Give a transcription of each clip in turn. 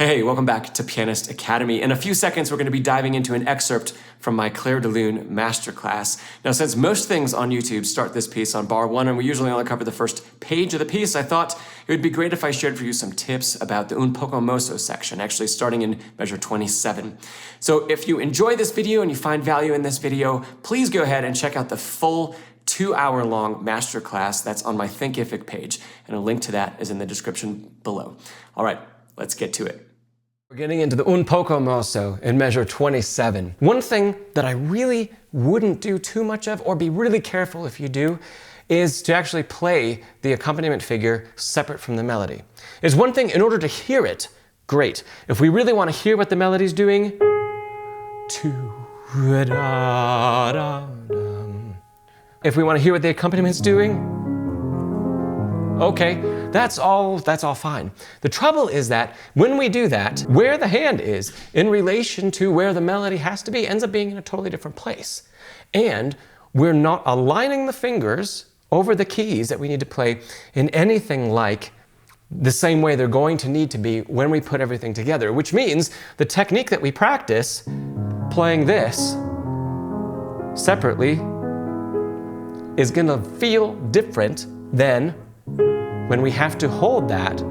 Hey, welcome back to Pianist Academy. In a few seconds, we're going to be diving into an excerpt from my Clair de Lune Masterclass. Now, since most things on YouTube start this piece on bar 1, and we usually only cover the first page of the piece, I thought it would be great if I shared for you some tips about the Un Poco Mosso section, actually starting in measure 27. So if you enjoy this video and you find value in this video, please go ahead and check out the full 2-hour-long masterclass that's on my Thinkific page, and a link to that is in the description below. All right, let's get to it. We're getting into the Un Poco Mosso in measure 27. One thing that I really wouldn't do too much of, or be really careful if you do, is to actually play the accompaniment figure separate from the melody. It's one thing, in order to hear it, great. If we really want to hear what the melody's doing, if we want to hear what the accompaniment doing, okay, that's all fine. The trouble is that when we do that, where the hand is in relation to where the melody has to be ends up being in a totally different place. And we're not aligning the fingers over the keys that we need to play in anything like the same way they're going to need to be when we put everything together, which means the technique that we practice playing this separately is gonna feel different than when we have to hold that,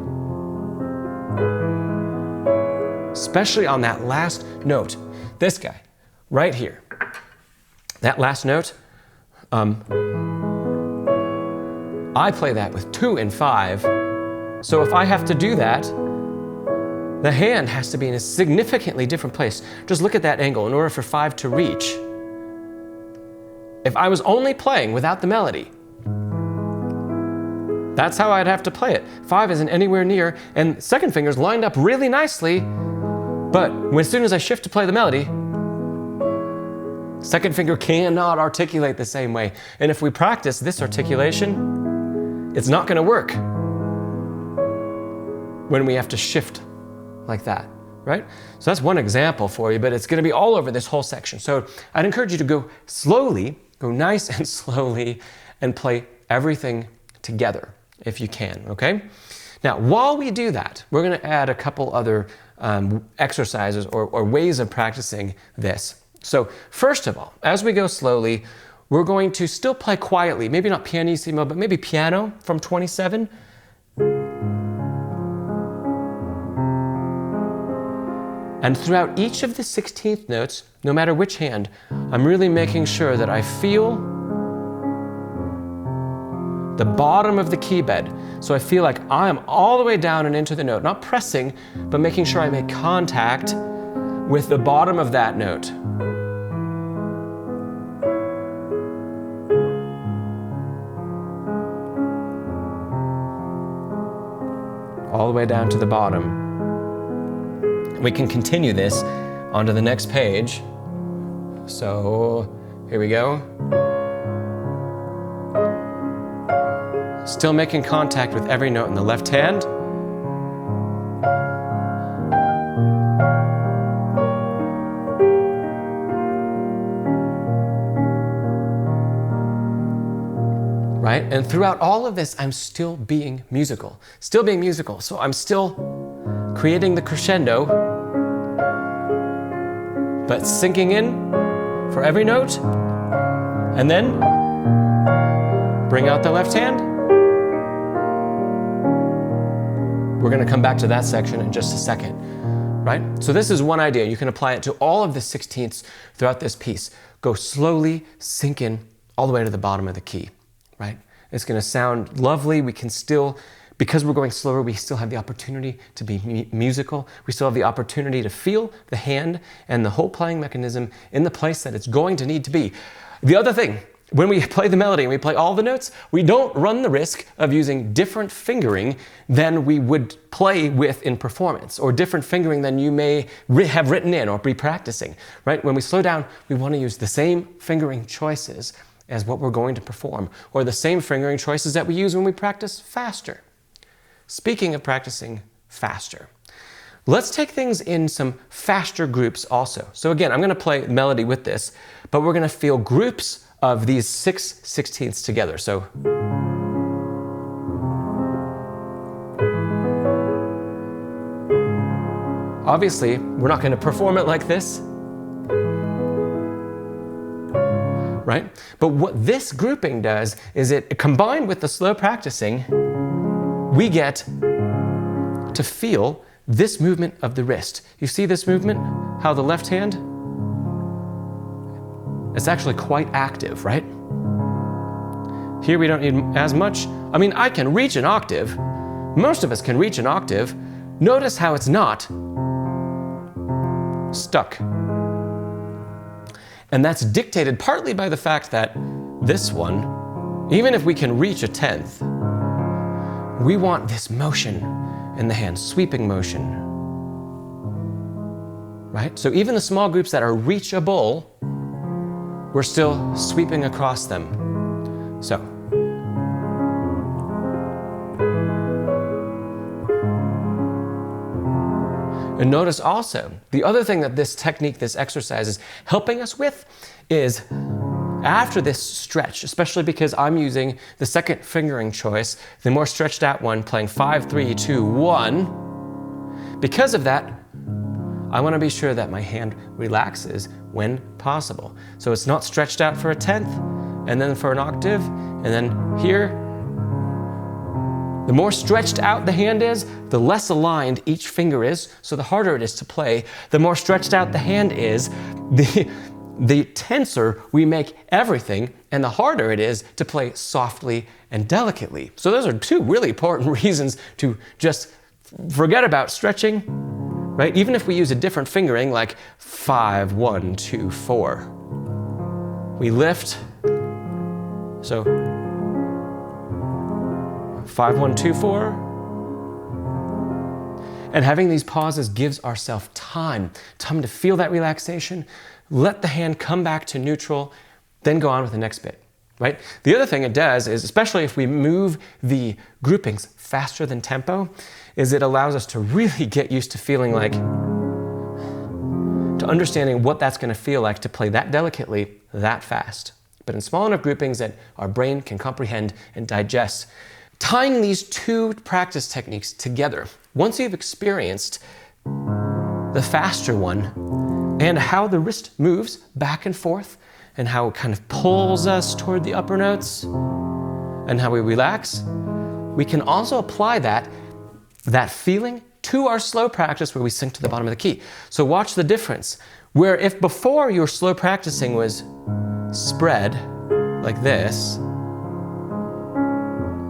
especially on that last note. This guy, right here. That last note, I play that with 2 and 5. So if I have to do that, the hand has to be in a significantly different place. Just look at that angle in order for 5 to reach. If I was only playing without the melody, that's how I'd have to play it. 5 isn't anywhere near, and second finger's lined up really nicely, but as soon as I shift to play the melody, second finger cannot articulate the same way. And if we practice this articulation, it's not gonna work when we have to shift like that, right? So that's one example for you, but it's gonna be all over this whole section. So I'd encourage you to go slowly, go nice and slowly, and play everything together if you can, okay? Now, while we do that, we're gonna add a couple other exercises or ways of practicing this. So first of all, as we go slowly, we're going to still play quietly, maybe not pianissimo, but maybe piano from 27. And throughout each of the 16th notes, no matter which hand, I'm really making sure that I feel the bottom of the key bed. So I feel like I'm all the way down and into the note, not pressing, but making sure I make contact with the bottom of that note. All the way down to the bottom. We can continue this onto the next page. So here we go. Still making contact with every note in the left hand. Right? And throughout all of this, I'm still being musical. Still being musical. So I'm still creating the crescendo, but sinking in for every note, and then bring out the left hand. We're gonna come back to that section in just a second, right? So this is one idea. You can apply it to all of the 16ths throughout this piece. Go slowly, sink in all the way to the bottom of the key, right? It's gonna sound lovely. We can still, because we're going slower, we still have the opportunity to be musical. We still have the opportunity to feel the hand and the whole playing mechanism in the place that it's going to need to be. The other thing, when we play the melody and we play all the notes, we don't run the risk of using different fingering than we would play with in performance, or different fingering than you may have written in or be practicing, right? When we slow down, we want to use the same fingering choices as what we're going to perform, or the same fingering choices that we use when we practice faster. Speaking of practicing faster, let's take things in some faster groups also. So again, I'm going to play melody with this, but we're going to feel groups of these 6/16ths together. So Obviously, we're not going to perform it like this, right? But what this grouping does is it, combined with the slow practicing, we get to feel this movement of the wrist. You see this movement? How the left hand, it's actually quite active, right? Here we don't need as much. I mean, I can reach an octave. Most of us can reach an octave. Notice how it's not stuck. And that's dictated partly by the fact that this one, even if we can reach a tenth, we want this motion in the hand, sweeping motion. Right? So even the small groups that are reachable, we're still sweeping across them. So. And notice also, the other thing that this technique, this exercise is helping us with is after this stretch, especially because I'm using the second fingering choice, the more stretched out one, playing 5, 3, 2, 1. Because of that, I want to be sure that my hand relaxes when possible. So it's not stretched out for a tenth, and then for an octave, and then here. The more stretched out the hand is, the less aligned each finger is, so the harder it is to play. The more stretched out the hand is, the tenser we make everything, and the harder it is to play softly and delicately. So those are two really important reasons to just forget about stretching, right? Even if we use a different fingering, like 5, 1, 2, 4. We lift, so 5, 1, 2, 4. And having these pauses gives ourselves time to feel that relaxation, let the hand come back to neutral, then go on with the next bit, right? The other thing it does is, especially if we move the groupings faster than tempo, is it allows us to really get used to feeling like, to understanding what that's going to feel like to play that delicately, that fast. But in small enough groupings that our brain can comprehend and digest. Tying these two practice techniques together, once you've experienced the faster one and how the wrist moves back and forth and how it kind of pulls us toward the upper notes and how we relax, we can also apply that feeling to our slow practice where we sink to the bottom of the key. So watch the difference. Where if before your slow practicing was spread like this,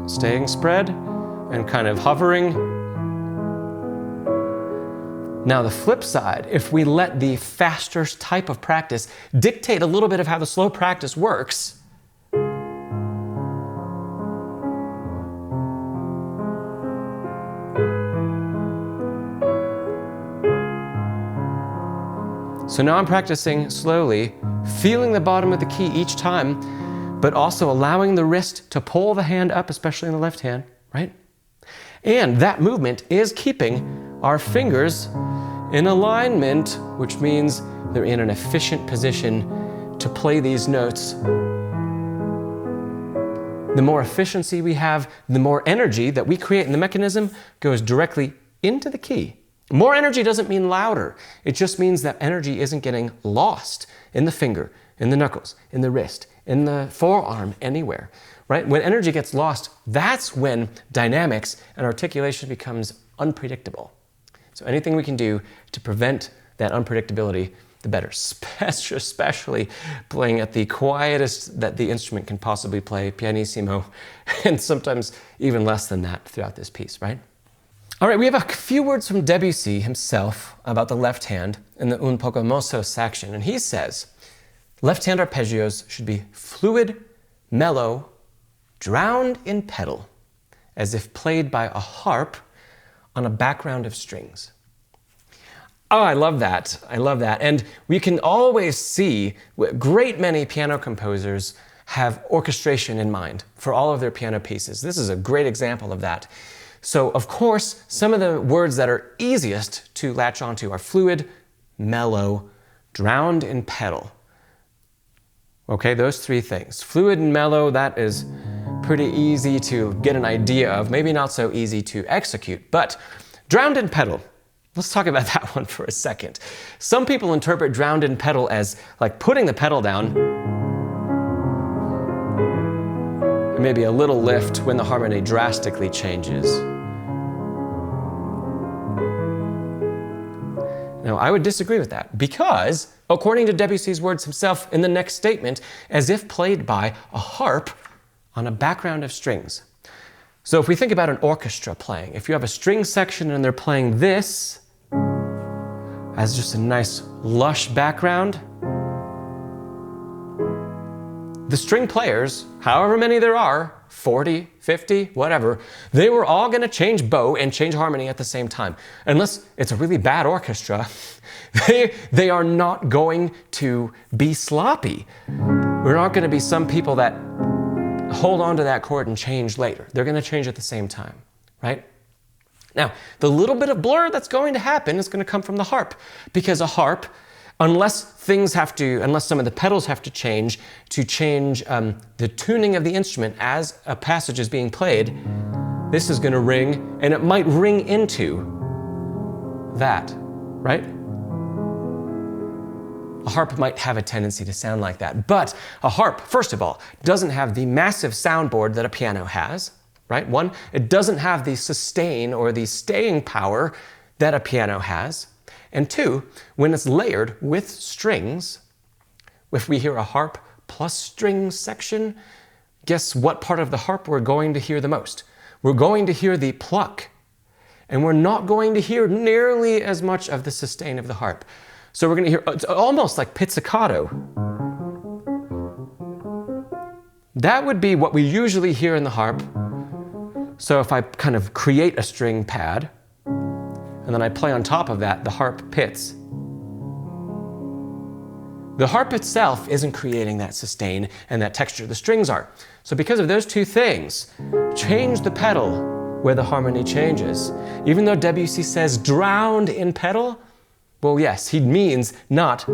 staying spread and kind of hovering. Now the flip side, if we let the faster type of practice dictate a little bit of how the slow practice works, so now I'm practicing slowly, feeling the bottom of the key each time, but also allowing the wrist to pull the hand up, especially in the left hand, right? And that movement is keeping our fingers in alignment, which means they're in an efficient position to play these notes. The more efficiency we have, the more energy that we create in the mechanism goes directly into the key. More energy doesn't mean louder. It just means that energy isn't getting lost in the finger, in the knuckles, in the wrist, in the forearm, anywhere, right? When energy gets lost, that's when dynamics and articulation becomes unpredictable. So anything we can do to prevent that unpredictability, the better, especially playing at the quietest that the instrument can possibly play, pianissimo, and sometimes even less than that throughout this piece, right? All right, we have a few words from Debussy himself about the left hand in the Un Poco Mosso section, and he says, left-hand arpeggios should be fluid, mellow, drowned in pedal, as if played by a harp on a background of strings. Oh, I love that. I love that. And we can always see a great many piano composers have orchestration in mind for all of their piano pieces. This is a great example of that. So, of course, some of the words that are easiest to latch onto are fluid, mellow, drowned in pedal. Okay, those three things. Fluid and mellow, that is pretty easy to get an idea of, maybe not so easy to execute, but drowned in pedal. Let's talk about that one for a second. Some people interpret drowned in pedal as like putting the pedal down, and maybe a little lift when the harmony drastically changes. Now, I would disagree with that because, according to Debussy's words himself in the next statement, as if played by a harp on a background of strings. So if we think about an orchestra playing, if you have a string section and they're playing this as just a nice lush background, the string players, however many there are, 40, 50, whatever, they were all going to change bow and change harmony at the same time. Unless it's a really bad orchestra, they are not going to be sloppy. We're not going to be some people that hold on to that chord and change later. They're going to change at the same time, right? Now, the little bit of blur that's going to happen is going to come from the harp, because a harp, unless some of the pedals have to change the tuning of the instrument as a passage is being played, this is going to ring, and it might ring into that, right? A harp might have a tendency to sound like that, but a harp, first of all, doesn't have the massive soundboard that a piano has, right? One, it doesn't have the sustain or the staying power that a piano has. And two, when it's layered with strings, if we hear a harp plus strings section, guess what part of the harp we're going to hear the most? We're going to hear the pluck, and we're not going to hear nearly as much of the sustain of the harp. So we're going to hear, it's almost like pizzicato. That would be what we usually hear in the harp. So if I kind of create a string pad, and then I play on top of that the harp pits, the harp itself isn't creating that sustain and that texture, the strings are. So because of those two things, change the pedal where the harmony changes. Even though Debussy says drowned in pedal, well, yes, he means not.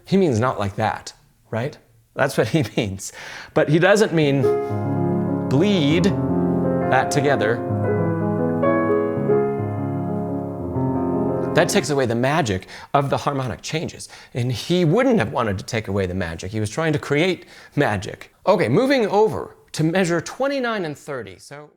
He means not like that, right? That's what he means. But he doesn't mean bleed that together. That takes away the magic of the harmonic changes. And he wouldn't have wanted to take away the magic. He was trying to create magic. Okay, moving over to measure 29 and 30. So